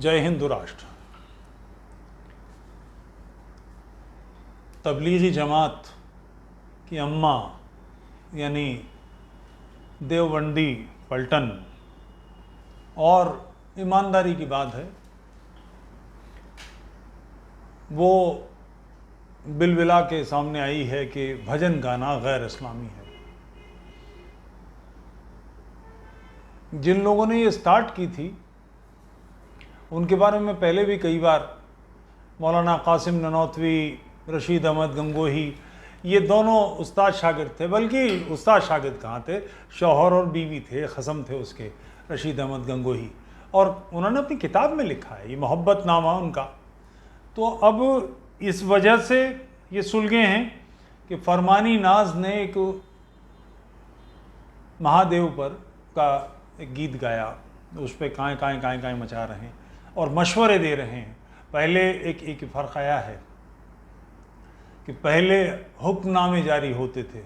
जय हिंद राष्ट्र। तबलीगी जमात की अम्मा यानी देवबंदी पलटन, और ईमानदारी की बात है वो बिलबिला के सामने आई है कि भजन गाना गैर इस्लामी है। जिन लोगों ने ये स्टार्ट की थी उनके बारे में पहले भी कई बार मौलाना कासिम ननौतवी, रशीद अहमद गंगोही, ये दोनों उस्ताद शागिर्द थे। बल्कि उस्ताद शागिर्द कहाँ थे, शौहर और बीवी थे, खसम थे उसके, रशीद अहमद गंगोही। और उन्होंने अपनी किताब में लिखा है, ये मोहब्बत नामा उनका। तो अब इस वजह से ये सुलगे हैं कि फरमानी नाज ने एक महादेव पर का एक गीत गाया, उस पर काएँ काएँ काएँ काएँ मचा रहे हैं और मशवरे दे रहे हैं। पहले एक फ़र्क आया है कि पहले हुक्मनामे जारी होते थे,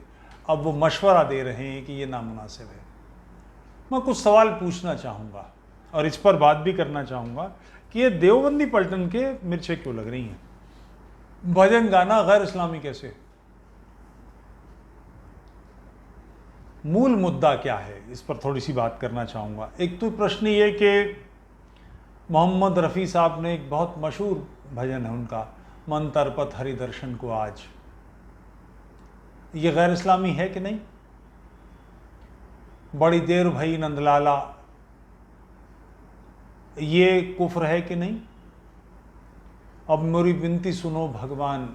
अब वो मशवरा दे रहे हैं कि ये नामुनासिब है। मैं कुछ सवाल पूछना चाहूँगा और इस पर बात भी करना चाहूँगा कि ये देवबंदी पलटन के मिर्चें क्यों लग रही हैं। भजन गाना गैर इस्लामी कैसे? मूल मुद्दा क्या है, इस पर थोड़ी सी बात करना चाहूँगा। एक तो प्रश्न ये कि मोहम्मद रफ़ी साहब ने एक बहुत मशहूर भजन है उनका, मन तरपत हरि दर्शन को आज, ये गैर इस्लामी है कि नहीं? बड़ी देर भई नंदलाला, ये कुफ्र है कि नहीं? अब मेरी विनती सुनो भगवान,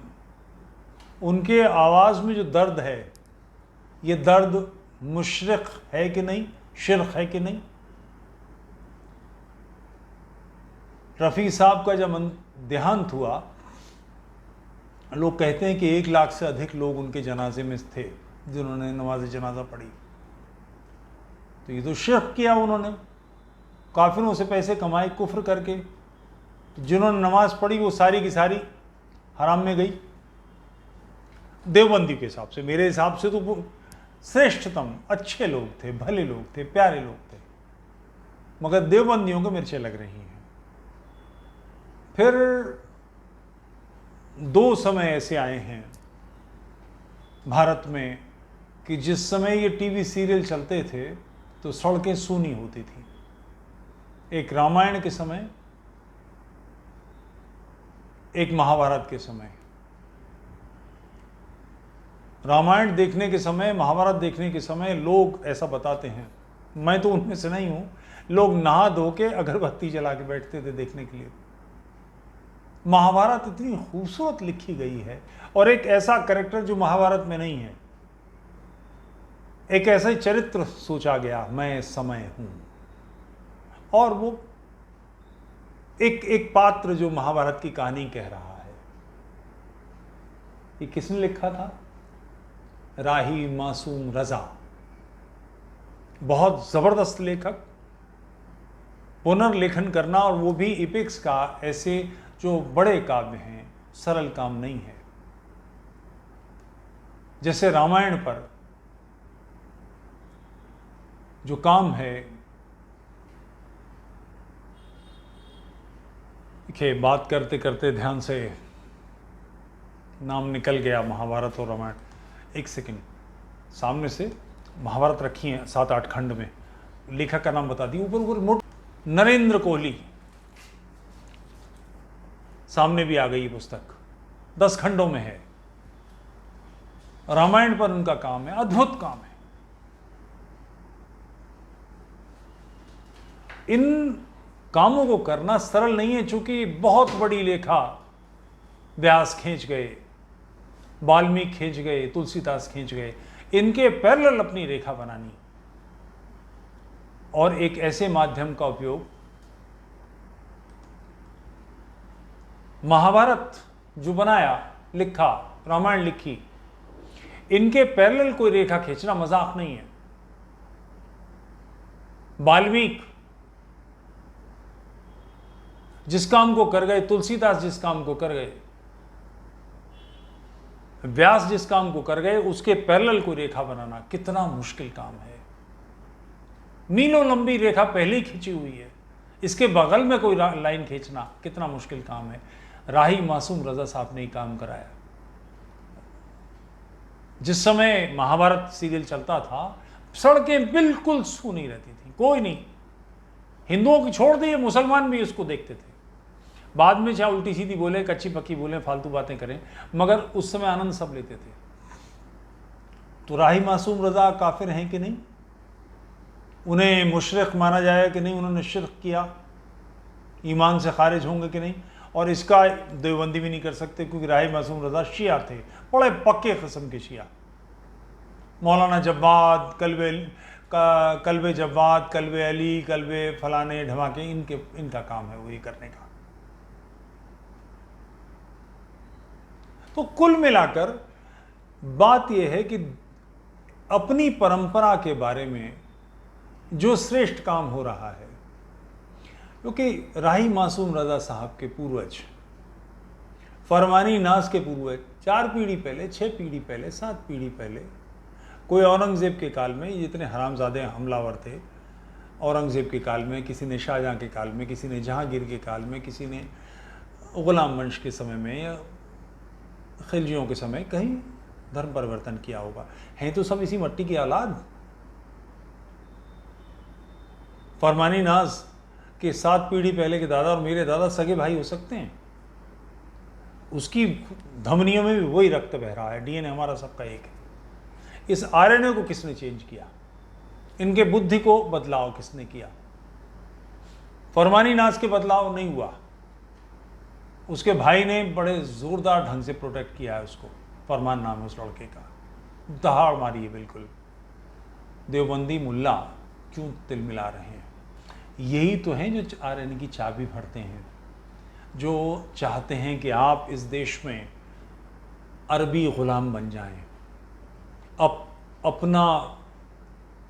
उनके आवाज़ में जो दर्द है, ये दर्द मुशरिक है कि नहीं, शिरक है कि नहीं? रफ़ी साहब का जब देहांत हुआ, लोग कहते हैं कि 1 लाख से अधिक लोग उनके जनाजे में थे जिन्होंने नमाज जनाजा पढ़ी। तो ये तो शिरक किया उन्होंने, काफिरों से पैसे कमाए कुफ्र करके। तो जिन्होंने नमाज पढ़ी वो सारी की सारी हराम में गई देवबंदी के हिसाब से। मेरे हिसाब से तो वो श्रेष्ठतम अच्छे लोग थे, भले लोग थे, प्यारे लोग थे, मगर देवबंदियों को मिर्चें लग रही हैं। फिर 2 समय ऐसे आए हैं भारत में कि जिस समय ये टीवी सीरियल चलते थे तो सड़कें सूनी होती थी। एक रामायण के समय, एक महाभारत के समय। रामायण देखने के समय, महाभारत देखने के समय लोग ऐसा बताते हैं, मैं तो उनमें से नहीं हूँ, लोग नहा धो के अगरबत्ती जला के बैठते थे देखने के लिए। महाभारत इतनी खूबसूरत लिखी गई है, और एक ऐसा कैरेक्टर जो महाभारत में नहीं है, एक ऐसा चरित्र सोचा गया, मैं समय हूं। और वो एक पात्र जो महाभारत की कहानी कह रहा है, ये किसने लिखा था? राही मासूम रजा, बहुत जबरदस्त लेखक। पुनर्लेखन करना, और वो भी इपिक्स का, ऐसे जो बड़े काव्य हैं, सरल काम नहीं है। जैसे रामायण पर जो काम है, देखिए बात करते करते ध्यान से नाम निकल गया, महाभारत और रामायण। 1 सेकंड, सामने से महाभारत रखी है 7-8 खंड में, लेखक का नाम बता दी, ऊपर मोट नरेंद्र कोहली, सामने भी आ गई पुस्तक, 10 खंडों में है। रामायण पर उनका काम है, अद्भुत काम है। इन कामों को करना सरल नहीं है, चूंकि बहुत बड़ी लेखा व्यास खींच गए, वाल्मीकि खींच गए, तुलसीदास खींच गए। इनके पैरेलल अपनी रेखा बनानी और एक ऐसे माध्यम का उपयोग, महाभारत जो बनाया, लिखा, रामायण लिखी, इनके पैरेलल कोई रेखा खींचना मजाक नहीं है। वाल्मीकि जिस काम को कर गए, तुलसीदास जिस काम को कर गए, व्यास जिस काम को कर गए, उसके पैरेलल कोई रेखा बनाना कितना मुश्किल काम है। मीलों लंबी रेखा पहले ही खींची हुई है, इसके बगल में कोई लाइन खींचना कितना मुश्किल काम है। राही मासूम रजा साहब ने ही काम कराया। जिस समय महाभारत सीरियल चलता था, सड़कें बिल्कुल सूनी रहती थी, कोई नहीं, हिंदुओं की छोड़ दिए, मुसलमान भी उसको देखते थे। बाद में चाहे उल्टी सीधी बोले, कच्ची पक्की बोले, फालतू बातें करें, मगर उस समय आनंद सब लेते थे। तो राही मासूम रजा काफिर हैं कि नहीं? उन्हें मुशरिक माना जाए कि नहीं? उन्होंने शिर्क किया, ईमान से खारिज होंगे कि नहीं? और इसका देवबंदी भी नहीं कर सकते, क्योंकि राही मासूम रजा शिया थे, बड़े पक्के किस्म के शिया। मौलाना जब्बाद, कल्बे जब्बाद, कल्बे अली, कल्बे फलाने ढमाके, इनका काम है वो ये करने का। तो कुल मिलाकर बात यह है कि अपनी परंपरा के बारे में जो श्रेष्ठ काम हो रहा है, क्योंकि राही मासूम रजा साहब के पूर्वज, फरमानी नाज के पूर्वज 4 पीढ़ी पहले, 6 पीढ़ी पहले, 7 पीढ़ी पहले, कोई औरंगज़ेब के काल में, जितने हरामजादे हमलावर थे औरंगज़ेब के काल में, किसी ने शाहजहाँ के काल में, किसी ने जहांगीर के काल में, किसी ने गुलाम वंश के समय में या खिलजियों के समय कहीं धर्म परिवर्तन किया होगा। हैं तो सब इसी मट्टी की औलाद। फरमानी नाज के 7 पीढ़ी पहले के दादा और मेरे दादा सगे भाई हो सकते हैं। उसकी धमनियों में भी वही रक्त बह रहा है, डीएनए हमारा सबका एक है। इस आरएनए को किसने चेंज किया? इनके बुद्धि को बदलाव किसने किया? फरमानी नाज के बदलाव नहीं हुआ, उसके भाई ने बड़े जोरदार ढंग से प्रोटेक्ट किया है उसको। फरमान नाम है उस लड़के का, दहाड़ मारी है बिल्कुल। देवबंदी मुल्ला क्यों तिल मिला रहे हैं? यही तो हैं जो आरएनए की चाबी भरते हैं, जो चाहते हैं कि आप इस देश में अरबी गुलाम बन जाएं, अपना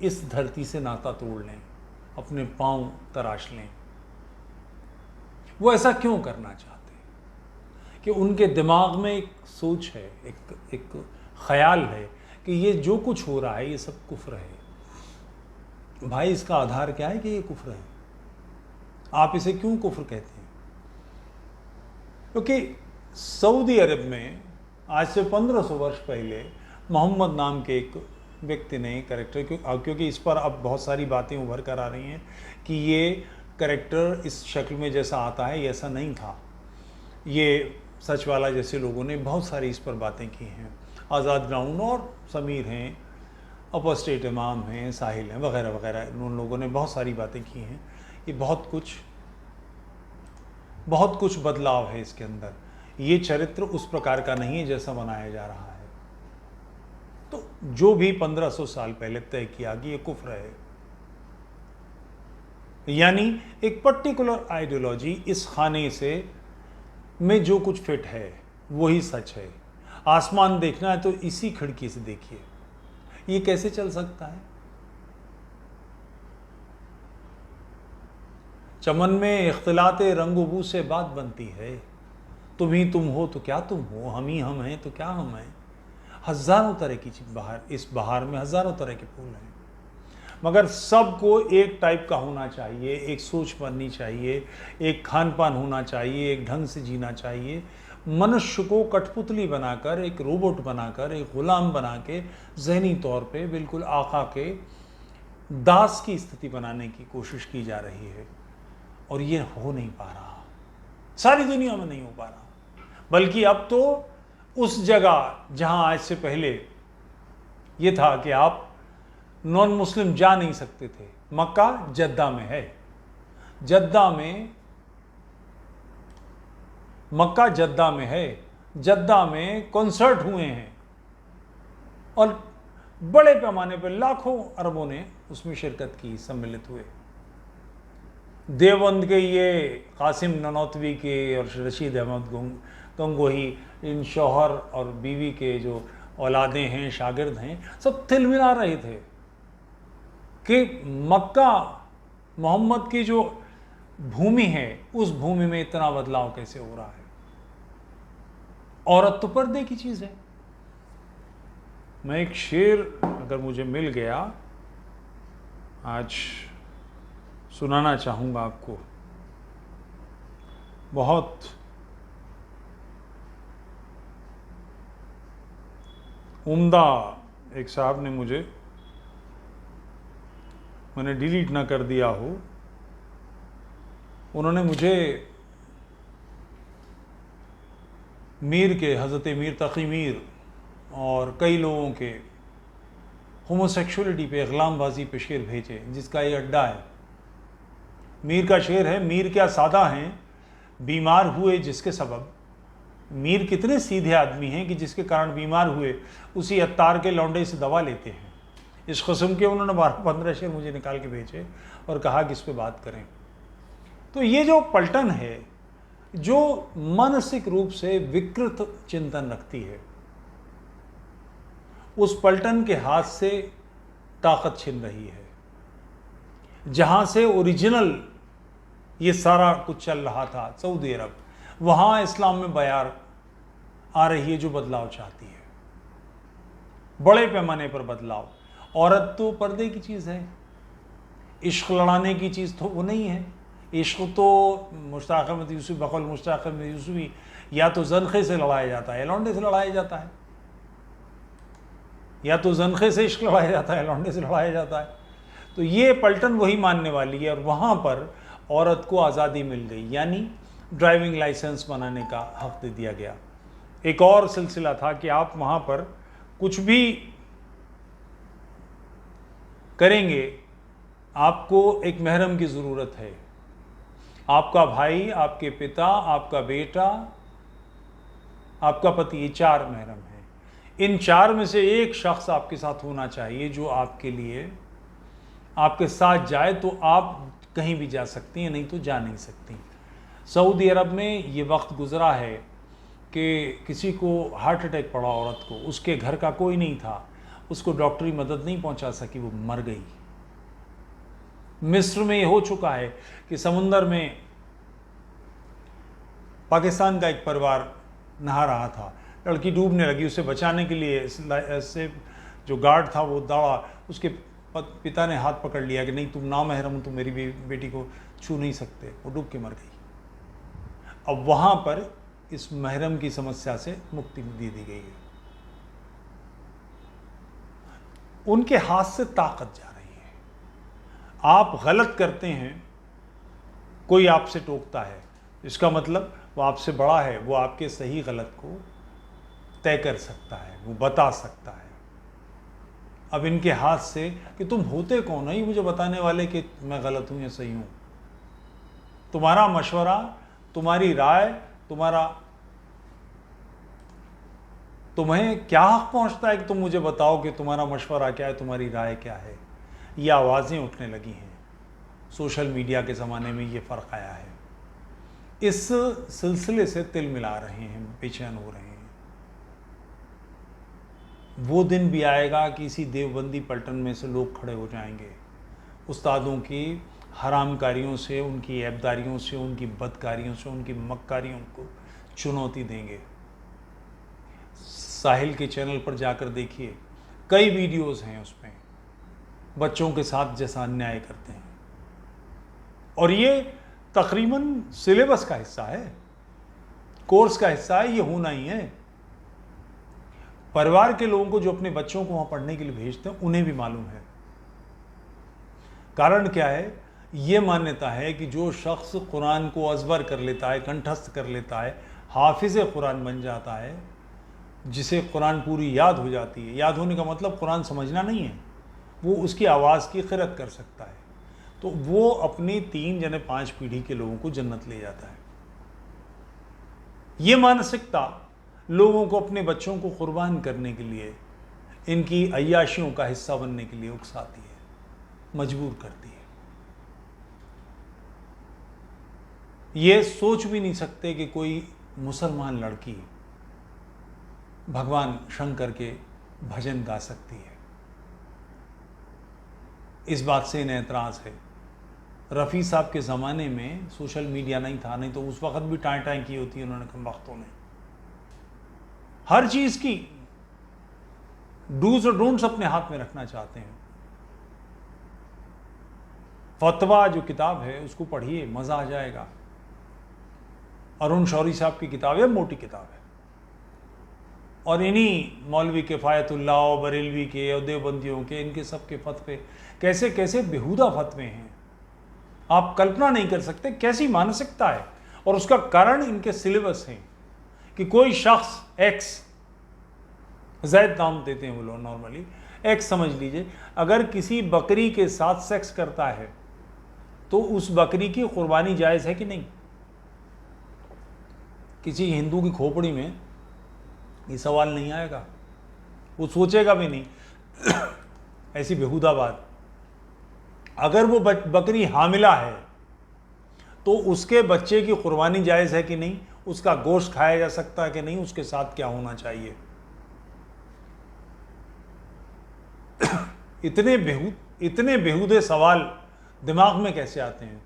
इस धरती से नाता तोड़ लें, अपने पांव तराश लें। वो ऐसा क्यों करना चाहते हैं? कि उनके दिमाग में एक सोच है, एक ख्याल है कि ये जो कुछ हो रहा है ये सब कुफ्र है। भाई, इसका आधार क्या है कि ये कुफ्र है? आप इसे क्यों कुफ्र कहते हैं? क्योंकि सऊदी अरब में आज से 1500 वर्ष पहले मोहम्मद नाम के एक व्यक्ति ने कैरेक्टर, क्योंकि इस पर अब बहुत सारी बातें उभर कर आ रही हैं कि ये कैरेक्टर इस शक्ल में जैसा आता है ये ऐसा नहीं था। ये सच वाला जैसे लोगों ने बहुत सारी इस पर बातें की हैं। आज़ाद ग्राउंड और समीर हैं, अपर स्टेट इमाम हैं, साहिल हैं, वगैरह वगैरह, उन लोगों ने बहुत सारी बातें की हैं। ये बहुत कुछ बदलाव है इसके अंदर। ये चरित्र उस प्रकार का नहीं है जैसा बनाया जा रहा है। तो जो भी 1500 साल पहले तय किया कि ये कुफ्र है, यानी एक पर्टिकुलर आइडियोलॉजी, इस खाने से में जो कुछ फिट है वही सच है। आसमान देखना है तो इसी खिड़की से देखिए। ये कैसे चल सकता है? चमन में इख्तिलाते रंगो-बू से बात बनती है। तुम ही तुम हो तो क्या तुम हो, हम ही हम हैं तो क्या हम हैं। हजारों तरह की चीज बाहर, इस बहार में हजारों तरह के फूल हैं, मगर सबको एक टाइप का होना चाहिए, एक सोच बननी चाहिए, एक खान पान होना चाहिए, एक ढंग से जीना चाहिए। मनुष्य को कठपुतली बनाकर, एक रोबोट बनाकर, एक गुलाम बना के ज़हनी तौर पे बिल्कुल आका के दास की स्थिति बनाने की कोशिश की जा रही है, और ये हो नहीं पा रहा, सारी दुनिया में नहीं हो पा रहा। बल्कि अब तो उस जगह जहां आज से पहले ये था कि आप नॉन मुस्लिम जा नहीं सकते थे, मक्का जद्दा में है, मक्का जद्दा में है, जद्दा में कॉन्सर्ट हुए हैं और बड़े पैमाने पर लाखों अरबों ने उसमें शिरकत की, सम्मिलित हुए। देवबंद के ये कासिम ननौतवी के और रशीद अहमद गंगोही, इन शौहर और बीवी के जो औलादें हैं, शागिर्द हैं, सब तिल मिला रहे थे कि मक्का मोहम्मद की जो भूमि है, उस भूमि में इतना बदलाव कैसे हो रहा है। औरत तो पर्दे की चीज़ है। मैं एक शेर अगर मुझे मिल गया आज सुनाना चाहूँगा आपको। बहुत उम्दा एक साहब ने मुझे, मैंने डिलीट ना कर दिया हो, उन्होंने मुझे मीर के, हज़रत मीर तक़ी मीर और कई लोगों के होमोसेक्सुअलिटी पे, ग़ुलामबाजी पे शेर भेजे, जिसका ये अड्डा है। मीर का शेर है, मीर क्या सादा हैं, बीमार हुए जिसके सबब। मीर कितने सीधे आदमी हैं कि जिसके कारण बीमार हुए उसी अत्तार के लौंडे से दवा लेते हैं। इस किस्म के उन्होंने 12-15 शेर मुझे निकाल के भेजे और कहा कि इस पर बात करें। तो ये जो पलटन है, जो मानसिक रूप से विकृत चिंतन रखती है, उस पलटन के हाथ से ताकत छिन रही है। जहाँ से ओरिजिनल ये सारा कुछ चल रहा था, सऊदी अरब, वहाँ इस्लाम में बयार आ रही है जो बदलाव चाहती है, बड़े पैमाने पर बदलाव। औरत तो पर्दे की चीज़ है, इश्क लड़ाने की चीज़ तो वो नहीं है। इश्क तो मुश्ताक़ अहमद यूसुफ़ी, बक़ौल मुश्ताक़ अहमद यूसुफ़ी, या तो ज़नख़े से लड़ाया जाता है, लौंडे से लड़ाया जाता है, या तो ज़नख़े से इश्क लड़ाया जाता है, लौंडे से लड़ाया जाता है। तो ये पलटन वही मानने वाली है, और वहाँ पर औरत को आज़ादी मिल गई, यानी ड्राइविंग लाइसेंस बनाने का हक़ दे दिया गया। एक और सिलसिला था कि आप वहाँ पर कुछ भी करेंगे, आपको एक महरम की ज़रूरत है। आपका भाई, आपके पिता, आपका बेटा, आपका पति, ये 4 महरम हैं। इन 4 में से एक शख्स आपके साथ होना चाहिए जो आपके लिए, आपके साथ जाए तो आप कहीं भी जा सकती हैं, नहीं तो जा नहीं सकती। सऊदी अरब में ये वक्त गुज़रा है कि किसी को हार्ट अटैक पड़ा औरत को, उसके घर का कोई नहीं था, उसको डॉक्टरी मदद नहीं पहुंचा सकी, वो मर गई। मिस्र में ये हो चुका है कि समुंदर में पाकिस्तान का एक परिवार नहा रहा था, लड़की डूबने लगी, उसे बचाने के लिए ऐसे जो गार्ड था वो दौड़ा, उसके पिता ने हाथ पकड़ लिया कि नहीं, तुम नामहरम, तुम मेरी बेटी को छू नहीं सकते, वो डूब के मर गई। अब वहाँ पर इस महरम की समस्या से मुक्ति दे दी गई है। उनके हाथ से ताकत जा रही है। आप गलत करते हैं, कोई आपसे टोकता है, इसका मतलब वो आपसे बड़ा है, वो आपके सही गलत को तय कर सकता है, वो बता सकता है। अब इनके हाथ से कि तुम होते कौन है ये मुझे बताने वाले कि मैं गलत हूं या सही हूं। तुम्हारा मशवरा, तुम्हारी राय, तुम्हें क्या हक पहुंचता है कि तुम मुझे बताओ कि तुम्हारा मशवरा क्या है, तुम्हारी राय क्या है। ये आवाज़ें उठने लगी हैं। सोशल मीडिया के ज़माने में ये फ़र्क आया है। इस सिलसिले से तिल मिला रहे हैं, बेचैन हो रहे हैं। वो दिन भी आएगा कि इसी देवबंदी पलटन में से लोग खड़े हो जाएंगे, उस्तादों की हरामकारियों से, उनकी ऐबदारियों से, उनकी बदकारियों से, उनकी मक्कारियों को चुनौती देंगे। साहिल के चैनल पर जाकर देखिए, कई वीडियोस हैं उसमें, बच्चों के साथ जैसा अन्याय करते हैं। और ये तकरीबन सिलेबस का हिस्सा है, कोर्स का हिस्सा है, ये होना ही है। परिवार के लोगों को जो अपने बच्चों को वहाँ पढ़ने के लिए भेजते हैं, उन्हें भी मालूम है। कारण क्या है? ये मान्यता है कि जो शख्स कुरान को अज़बर कर लेता है, कंठस्थ कर लेता है, हाफिज़ कुरान बन जाता है, जिसे कुरान पूरी याद हो जाती है, याद होने का मतलब कुरान समझना नहीं है, वो उसकी आवाज़ की क़िरात कर सकता है, तो वो अपनी 3 या 5 पीढ़ी के लोगों को जन्नत ले जाता है। ये मानसिकता लोगों को अपने बच्चों को कुर्बान करने के लिए, इनकी अय्याशियों का हिस्सा बनने के लिए उकसाती है, मजबूर करती है। ये सोच भी नहीं सकते कि कोई मुसलमान लड़की भगवान शंकर के भजन गा सकती है। इस बात से इन्हें एतराज़ है। रफ़ी साहब के ज़माने में सोशल मीडिया नहीं था, नहीं तो उस वक़्त भी टाँय टाँय की होती है उन्होंने, कम वक्तों ने हर चीज़ की डूज और डोंट्स अपने हाथ में रखना चाहते हैं। फतवा जो किताब है उसको पढ़िए, मज़ा आ जाएगा। अरुण शौरी साहब की किताब है, मोटी किताब है। और इन्हीं मौलवी किफ़ायतुल्लाह और बरेलवी के और देवबंदियों के, इनके सब के फतवे कैसे कैसे बेहुदा फतवे हैं, आप कल्पना नहीं कर सकते कैसी मानसिकता है। और उसका कारण इनके सिलेबस हैं कि कोई शख्स एक्स, ज़ैद नाम देते हैं वो लोग नॉर्मली, एक्स समझ लीजिए, अगर किसी बकरी के साथ सेक्स करता है तो उस बकरी की कुर्बानी जायज़ है कि नहीं? किसी हिंदू की खोपड़ी में ये सवाल नहीं आएगा, वो सोचेगा भी नहीं ऐसी बेहुदा बात। अगर वो बकरी हामिला है तो उसके बच्चे की कुर्बानी जायज़ है कि नहीं, उसका गोश्त खाया जा सकता है कि नहीं, उसके साथ क्या होना चाहिए। इतने बेहुदे सवाल दिमाग में कैसे आते हैं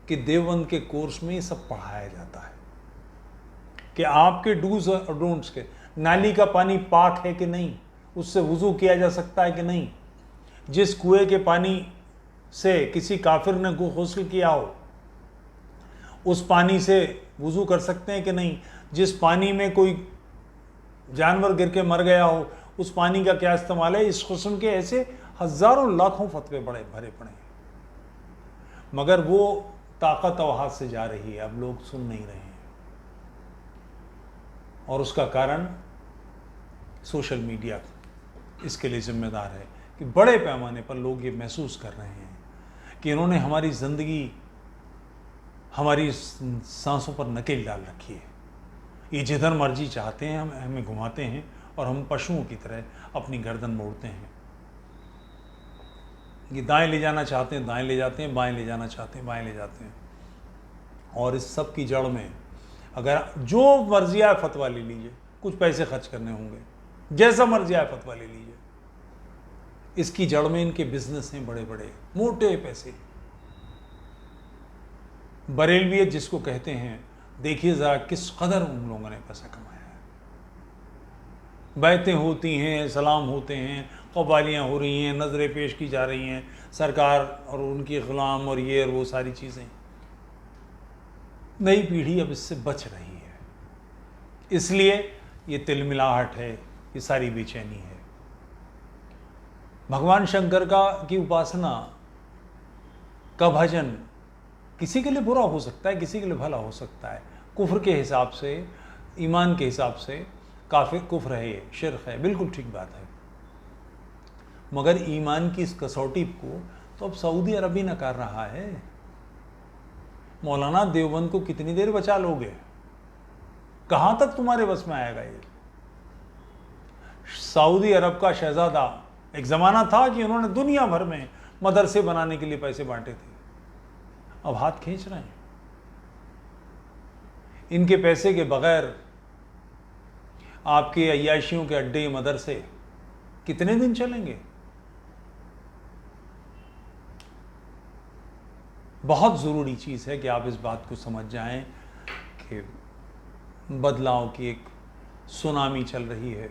कि देवबंद के कोर्स में ये सब पढ़ाया जाता है कि आपके डूज और डोंट्स के, नाली का पानी पाक है कि नहीं, उससे वुज़ू किया जा सकता है कि नहीं, जिस कुएं के पानी से किसी काफिर ने गुस्ल किया हो उस पानी से वुज़ू कर सकते हैं कि नहीं, जिस पानी में कोई जानवर गिर के मर गया हो उस पानी का क्या इस्तेमाल है। इस किस्म के ऐसे हज़ारों लाखों फतवे भरे पड़े हैं, मगर वो ताकत और हाथ से जा रही है, अब लोग सुन नहीं रहे हैं। और उसका कारण सोशल मीडिया इसके लिए जिम्मेदार है कि बड़े पैमाने पर लोग ये महसूस कर रहे हैं कि इन्होंने हमारी ज़िंदगी, हमारी सांसों पर नकेल डाल रखी है। ये जिधर मर्जी चाहते हैं हमें घुमाते हैं और हम पशुओं की तरह अपनी गर्दन मोड़ते हैं। ये दाएं ले जाना चाहते हैं दाएं ले जाते हैं, बाएं ले जाना चाहते हैं बाएं ले जाते हैं। और इस सब की जड़ में अगर जो मर्जी आए फतवा ले लीजिए, कुछ पैसे खर्च करने होंगे, जैसा मर्जी आए फतवा ले लीजिए, इसकी जड़ में इनके बिजनेस हैं बड़े बड़े मोटे पैसे। बरेलवियत जिसको कहते हैं, देखिए ज़रा किस कदर उन लोगों ने पैसा कमाया है। बैतें होती हैं, सलाम होते हैं, कव्वालियाँ हो रही हैं, नज़रें पेश की जा रही हैं, सरकार और उनकी ग़ुलाम और ये और वो सारी चीज़ें। नई पीढ़ी अब इससे बच रही है, इसलिए ये तिलमिलाहट है, ये सारी बेचैनी है। भगवान शंकर की उपासना का भजन किसी के लिए बुरा हो सकता है, किसी के लिए भला हो सकता है। कुफ्र के हिसाब से, ईमान के हिसाब से काफिर कुफ्र है, ये शिर्क है, बिल्कुल ठीक बात है। मगर ईमान की इस कसौटी को तो अब सऊदी अरब ही नकार रहा है। मौलाना देवबंद को कितनी देर बचा लोगे? कहां तक तुम्हारे बस में आएगा ये? सऊदी अरब का शहजादा, एक ज़माना था कि उन्होंने दुनिया भर में मदरसे बनाने के लिए पैसे बांटे थे, अब हाथ खींच रहे हैं। इनके पैसे के बगैर आपके अय्याशियों के अड्डे मदरसे कितने दिन चलेंगे? बहुत ज़रूरी चीज़ है कि आप इस बात को समझ जाएं कि बदलाव की एक सुनामी चल रही है।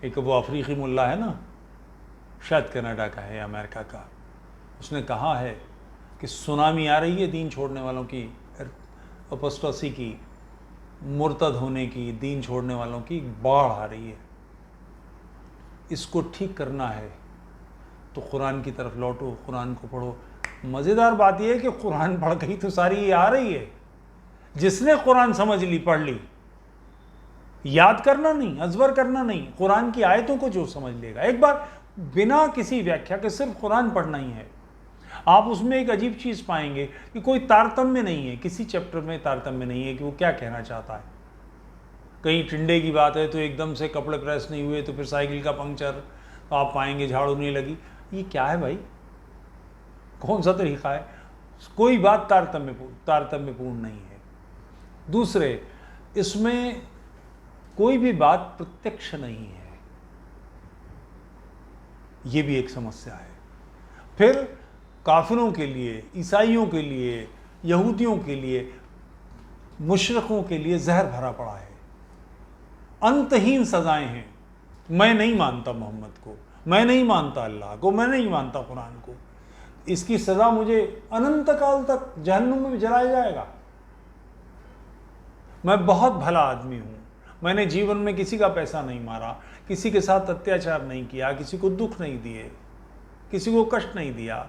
एक वो अफ्रीकी मुल्ला है ना, शायद कनाडा का है या अमेरिका का, उसने कहा है कि सुनामी आ रही है दीन छोड़ने वालों की, अपोस्टेसी की, मुर्तद होने की, दीन छोड़ने वालों की बाढ़ आ रही है। इसको ठीक करना है तो कुरान की तरफ लौटो, कुरान को पढ़ो। मज़ेदार बात यह है कि कुरान पढ़ गई तो सारी ये आ रही है। जिसने कुरान समझ ली, पढ़ ली, याद करना नहीं, अज़बर करना नहीं, कुरान की आयतों को जो समझ लेगा एक बार बिना किसी व्याख्या के, सिर्फ कुरान पढ़ना ही है, आप उसमें एक अजीब चीज़ पाएंगे कि कोई तारतम्य नहीं है, किसी चैप्टर में तारतम्य नहीं है कि वो क्या कहना चाहता है। कहीं टिंडे की बात है तो एकदम से कपड़े प्रेस नहीं हुए तो फिर साइकिल का पंक्चर, तो आप पाएंगे झाड़ू नहीं लगी। ये क्या है भाई? कौन सा तरीका है? कोई बात तारतम्यपूर्ण नहीं है। दूसरे, इसमें कोई भी बात प्रत्यक्ष नहीं है, ये भी एक समस्या है। फिर काफिरों के लिए, ईसाइयों के लिए, यहूदियों के लिए, मुशरिकों के लिए जहर भरा पड़ा है, अंतहीन सजाएं हैं। मैं नहीं मानता मोहम्मद को, मैं नहीं मानता अल्लाह को, मैं नहीं मानता कुरान को, इसकी सज़ा मुझे अनंत काल तक जहन्नुम में जलाया जाएगा। मैं बहुत भला आदमी हूँ, मैंने जीवन में किसी का पैसा नहीं मारा, किसी के साथ अत्याचार नहीं किया, किसी को दुख नहीं दिए, किसी को कष्ट नहीं दिया,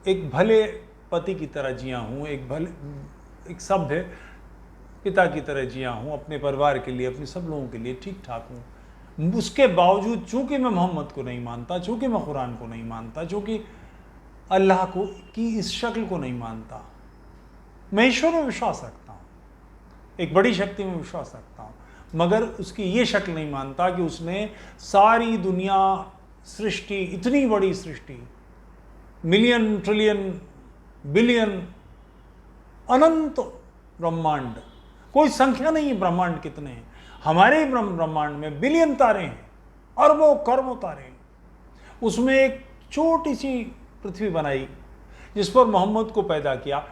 एक भले पति की तरह जिया हूँ, एक सभ्य पिता की तरह जिया हूँ, अपने परिवार के लिए, अपने सब लोगों के लिए ठीक ठाक हूँ। उसके बावजूद चूँकि मैं मोहम्मद को नहीं मानता, चूँकि मैं कुरान को नहीं मानता, चूँकि अल्लाह को की इस शक्ल को नहीं मानता, मैं ईश्वर में विश्वास रखता हूँ, एक बड़ी शक्ति में विश्वास रखता हूँ, मगर उसकी ये शक्ल नहीं मानता कि उसने सारी दुनिया, सृष्टि, इतनी बड़ी सृष्टि, मिलियन, ट्रिलियन, बिलियन, अनंत ब्रह्मांड, कोई संख्या नहीं है ब्रह्मांड कितने हैं। हमारे ब्रह्मांड में बिलियन तारे हैं, अरबों करोड़ों तारे हैं, उसमें एक छोटी सी पृथ्वी बनाई जिस पर मोहम्मद को पैदा किया।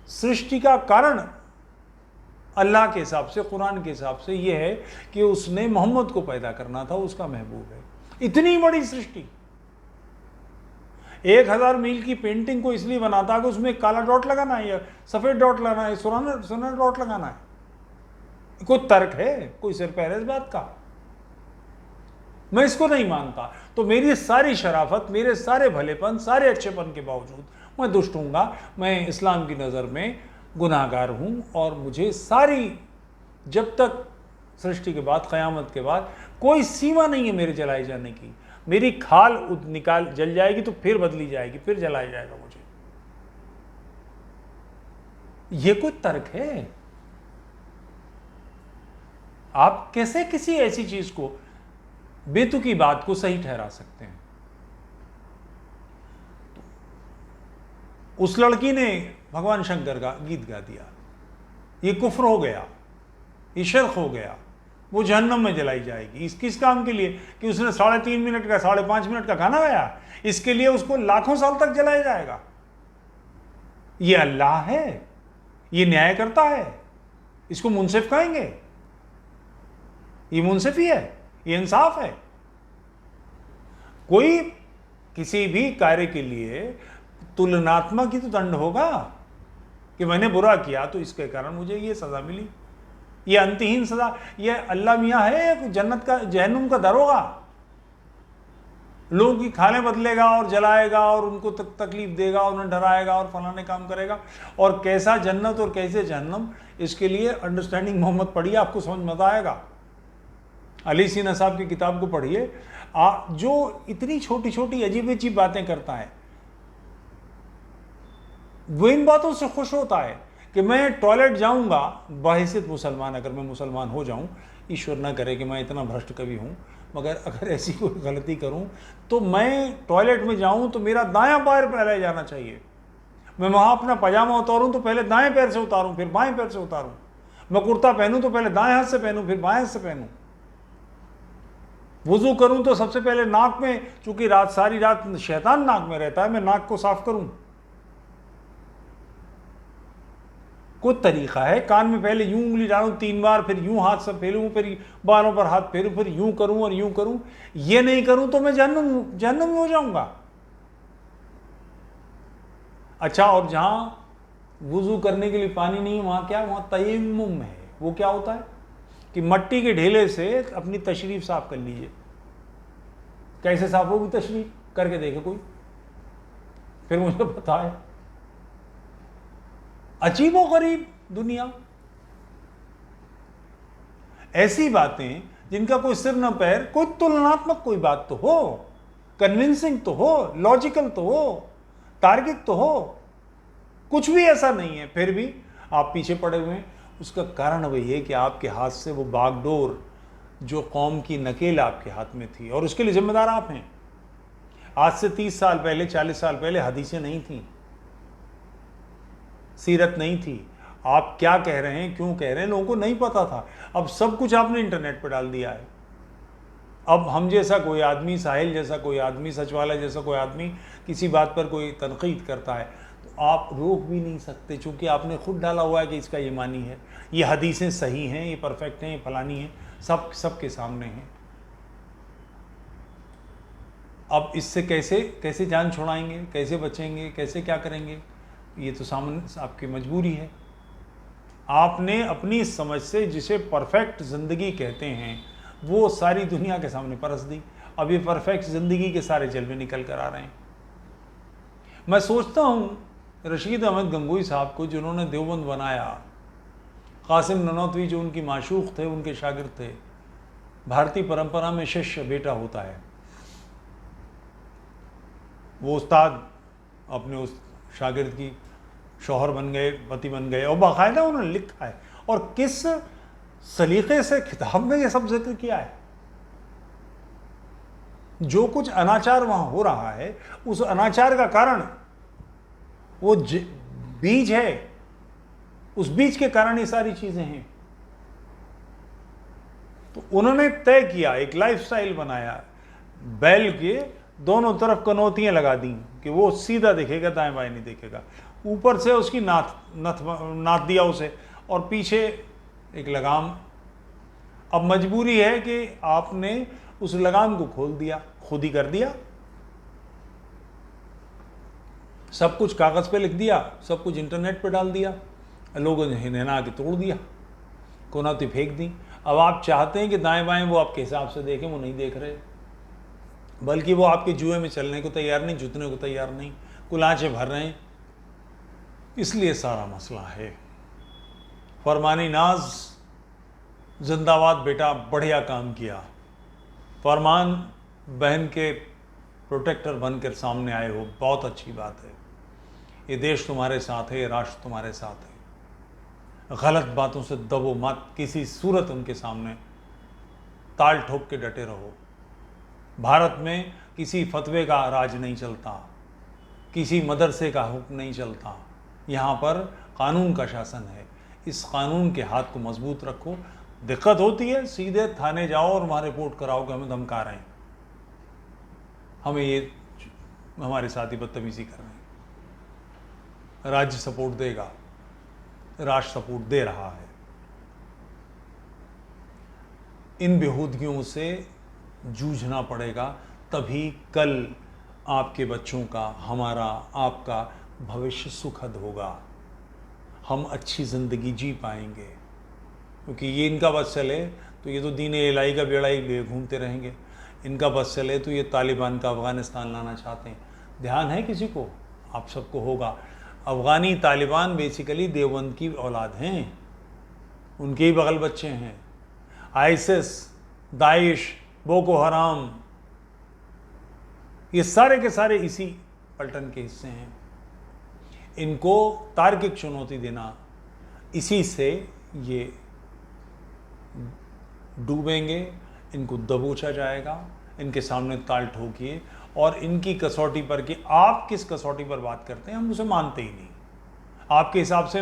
सृष्टि का कारण अल्लाह के हिसाब से, कुरान के हिसाब से यह है कि उसने मोहम्मद को पैदा करना था, उसका महबूब है। इतनी बड़ी सृष्टि, 1000 मील की पेंटिंग को इसलिए बनाता कि उसमें काला डॉट लगाना है या सफेद डॉट लगाना है, सुनहरा डॉट लगाना है। कोई तर्क है, कोई सिर पैर है इस बात का? मैं इसको नहीं मानता। तो मेरी सारी शराफत, मेरे सारे भलेपन, सारे अच्छेपन के बावजूद मैं दुष्ट हूँगा, मैं इस्लाम की नज़र में गुनाहगार हूँ, और मुझे सारी, जब तक सृष्टि के बाद, क़यामत के बाद कोई सीमा नहीं है मेरे जलाए जाने की। मेरी खाल निकाल जल जाएगी तो फिर बदली जाएगी, फिर जलाया जाएगा मुझे। ये कोई तर्क है? आप कैसे किसी ऐसी चीज को, बेतुकी बात को सही ठहरा सकते हैं? उस लड़की ने भगवान शंकर का गीत गा दिया, ये कुफ्र हो गया, ये शिर्क हो गया, वो जहन्नम में जलाई जाएगी। इस किस काम के लिए कि उसने 3.5 मिनट का, 5.5 मिनट का गाना गाया, इसके लिए उसको लाखों साल तक जलाया जाएगा। ये अल्लाह है, ये न्याय करता है, इसको मुंसिफ कहेंगे? ये मुंसिफी है, ये इंसाफ है? कोई किसी भी कार्य के लिए तुलनात्मक ही तो दंड होगा कि मैंने बुरा किया तो इसके कारण मुझे ये सजा मिली, ये अंतहीन सजा। ये अल्लाह मियाँ है जन्नत का, जहन्नुम का दरोगा, लोगों की खालें बदलेगा और जलाएगा और उनको तकलीफ देगा और उन्हें डराएगा और फलाने काम करेगा। और कैसा जन्नत और कैसे जहन्नम, इसके लिए अंडरस्टैंडिंग मोहम्मद पढ़िए, आपको समझ मजा आएगा। अली सीना साहब की किताब को पढ़िए, जो इतनी छोटी छोटी अजीब अजीब बातें करता है, वो इन बातों से खुश होता है कि मैं टॉयलेट जाऊंगा, बाहिसियत मुसलमान, अगर मैं मुसलमान हो जाऊं, ईश्वर ना करे कि मैं इतना भ्रष्ट कभी हूं, मगर अगर ऐसी कोई गलती करूं तो मैं टॉयलेट में जाऊं तो मेरा दायां पैर पहले जाना चाहिए। मैं वहां अपना पजामा उतारूं तो पहले दाएं पैर से उतारूं, फिर बाएं पैर से उतारूं। मैं कुर्ता पहनूं तो पहले दाएं हाथ से पहनूं, फिर बाएं हाथ से पहनूं। वुजू करूं तो सबसे पहले नाक में, चूंकि सारी रात शैतान नाक में रहता है, मैं नाक को साफ करूं। कोई तरीका है? कान में पहले यूं उंगली डालूं 3 बार, फिर यूं हाथ से फेरूं, फिर बालों पर हाथ फेरूं, फिर यूं करूं और यूं करूं। ये नहीं करूं तो मैं जहन्नम में हो जाऊंगा। अच्छा, और जहां वुजू करने के लिए पानी नहीं, वहां क्या, वहां तयम्मुम है। वो क्या होता है कि मट्टी के ढेले से अपनी तशरीफ साफ कर लीजिए। कैसे साफ होगी तशरीफ? करके देखे कोई, फिर मुझे बताए। अजीबो गरीब दुनिया, ऐसी बातें जिनका कोई सिर न पैर, कोई तुलनात्मक कोई बात तो हो, कन्विंसिंग तो हो, लॉजिकल तो हो, तार्किक तो हो। कुछ भी ऐसा नहीं है, फिर भी आप पीछे पड़े हुए हैं। उसका कारण वही है कि आपके हाथ से वो बागडोर, जो कौम की नकेल आपके हाथ में थी, और उसके लिए जिम्मेदार आप हैं। आज से 30 साल पहले, 40 साल पहले हदीसें नहीं थी, सीरत नहीं थी। आप क्या कह रहे हैं, क्यों कह रहे हैं, लोगों को नहीं पता था। अब सब कुछ आपने इंटरनेट पर डाल दिया है। अब हम जैसा कोई आदमी, साहिल जैसा कोई आदमी, सचिवालय जैसा कोई आदमी किसी बात पर कोई तनकीद करता है तो आप रोक भी नहीं सकते, चूँकि आपने खुद डाला हुआ है कि इसका ये मानी है, ये हदीसें सही हैं, ये परफेक्ट हैं, ये फलानी हैं, सबके सामने हैं। अब इससे कैसे जान छुड़ाएंगे, कैसे बचेंगे, कैसे क्या करेंगे, ये तो सामने आपकी मजबूरी है। आपने अपनी समझ से जिसे परफेक्ट ज़िंदगी कहते हैं वो सारी दुनिया के सामने परस दी। अब ये परफेक्ट ज़िंदगी के सारे जलवे निकल कर आ रहे हैं। मैं सोचता हूँ रशीद अहमद गंगोही साहब को, जिन्होंने देवबंद बनाया, कासिम ननौतवी जो उनकी माशूक थे, उनके शागिर्द थे। भारतीय परंपरा में शिष्य बेटा होता है। वो उस्ताद अपने उस शागिर्द की शौहर बन गए, पति बन गए, और बाकायदा उन्होंने लिखा है और किस सलीके से किताब में ये सब जिक्र किया है। जो कुछ अनाचार वहां हो रहा है, उस अनाचार का कारण वो बीज है, उस बीज के कारण ये सारी चीजें हैं। तो उन्होंने तय किया, एक लाइफस्टाइल बनाया, बैल के दोनों तरफ कनौतियां लगा दी कि वो सीधा देखेगा, दाएं बाएं नहीं देखेगा। ऊपर से उसकी नाथ दिया उसे, और पीछे एक लगाम। अब मजबूरी है कि आपने उस लगाम को खोल दिया, खुद ही कर दिया। सब कुछ कागज पे लिख दिया, सब कुछ इंटरनेट पे डाल दिया, लोगों ने हिनहिना के तोड़ दिया, कोनाती फेंक दी। अब आप चाहते हैं कि दाएं बाएं वो आपके हिसाब से देखें, वो नहीं देख रहे, बल्कि वो आपके जुए में चलने को तैयार नहीं, जुतने को तैयार नहीं, कुलांचे भर रहे हैं। इसलिए सारा मसला है। फरमानी नाज जिंदाबाद बेटा, बढ़िया काम किया। फरमान बहन के प्रोटेक्टर बनकर सामने आए हो, बहुत अच्छी बात है। ये देश तुम्हारे साथ है, ये राष्ट्र तुम्हारे साथ है। गलत बातों से दबो मत, किसी सूरत उनके सामने ताल ठोक के डटे रहो। भारत में किसी फतवे का राज नहीं चलता, किसी मदरसे का हुक्म नहीं चलता। यहाँ पर कानून का शासन है। इस कानून के हाथ को मजबूत रखो। दिक्कत होती है, सीधे थाने जाओ और वहाँ रिपोर्ट कराओ कि हमें धमका रहे हैं, हमें ये हमारे साथ ही बदतमीजी कर रहे हैं। राज्य सपोर्ट देगा, राष्ट्र सपोर्ट दे रहा है। इन बेहूदगियों से जूझना पड़ेगा, तभी कल आपके बच्चों का, हमारा, आपका भविष्य सुखद होगा। हम अच्छी ज़िंदगी जी पाएंगे। क्योंकि ये इनका बस चले तो ये तो दीन इलाही का बेड़ा ही लिए घूमते रहेंगे। इनका बस चले तो ये तालिबान का अफ़गानिस्तान लाना चाहते हैं। ध्यान है किसी को? आप सबको होगा। अफ़गानी तालिबान बेसिकली देवबंद की औलाद हैं, उनके ही बगल बच्चे हैं। आईसिस, दाइश, बोको हराम, ये सारे के सारे इसी पलटन के हिस्से हैं। इनको तार्किक चुनौती देना, इसी से ये डूबेंगे, इनको दबोचा जाएगा। इनके सामने ताल ठोकिए और इनकी कसौटी पर, कि आप किस कसौटी पर बात करते हैं, हम उसे मानते ही नहीं। आपके हिसाब से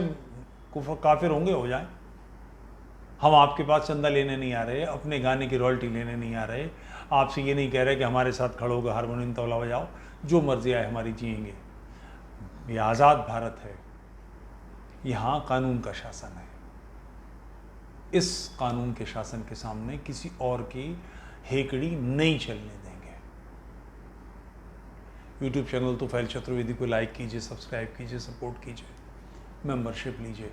काफिर होंगे, हो जाएं। हम आपके पास चंदा लेने नहीं आ रहे, अपने गाने की रॉयल्टी लेने नहीं आ रहे, आपसे ये नहीं कह रहे कि हमारे साथ खड़ो होकर हारमोनियम तबला बजाओ, जो मर्जी आए हमारी जिएंगे। ये आज़ाद भारत है, यहाँ कानून का शासन है। इस कानून के शासन के सामने किसी और की हेकड़ी नहीं चलने देंगे। यूट्यूब चैनल तोफैल चतुर्वेदी को लाइक कीजिए, सब्सक्राइब कीजिए, सपोर्ट कीजिए, मेंबरशिप लीजिए।